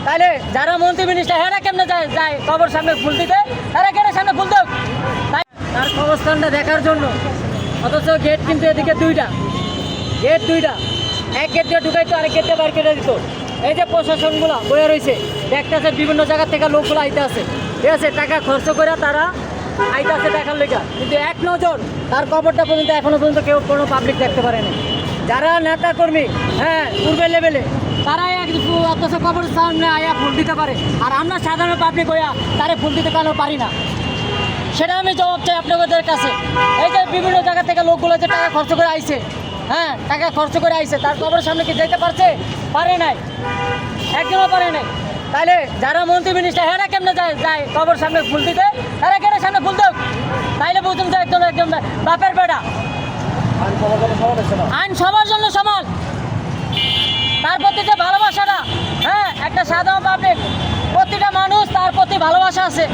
তাহলে যারা মন্ত্রী মিনিস্টার হেরা কেমনে যায় কবর সামনে ফুল দিতে, তারা কেন সামনে ফুল দেখ, তাই তার কবরস্থানটা দেখার জন্য। অথচ গেট কিন্তু এদিকে দুইটা, এক গেট দিয়ে ঢুকাইতো, আরেক গেট দিয়ে বার করে দিত। এই যে প্রশাসনগুলো বয়ে রয়েছে, দেখতেছে বিভিন্ন জায়গা থেকে লোকগুলো আইতে আছে, ঠিক আছে, টাকা খরচ করে তারা আইতে আছে টাকার লেখা, কিন্তু এক নজর তার কবরটা পর্যন্ত এখনো পর্যন্ত কেউ কোনো পাবলিক দেখতে পারেনি। যারা নেতা কর্মী, হ্যাঁ, পূর্বের লেভেলে, তারাই অথচ কবর সামনে আয়া ফুল দিতে পারে, আর আমরা সাধারণ পাবলিক হইয়া তারে ফুল দিতে কেন পারি না, সেটা আমি জবাব চাই আপনাদের কাছে। এই যে বিভিন্ন জায়গা থেকে লোকগুলো যে টাকা খরচ করে আইছে, হ্যাঁ, টাকা খরচ করে আইছে, তার কবরের সামনে কি যেতে পারছে? পারে নাই, একজনও পারে নাই। তাহলে যারা মন্ত্রী মিনিস্টার হেরা কেমনে যায় কবর সামনে ফুল দিতে, তারা কেন সামনে ফুল দেখ, তাইলে বুঝুন যে একদম বাপের বেটা। আইন সবার জন্য সমান, তার প্রতি যে ভালোবাসাটা, হ্যাঁ, একটা সাধারণ পাবলিক, প্রতিটা মানুষ তার প্রতি ভালোবাসা আছে।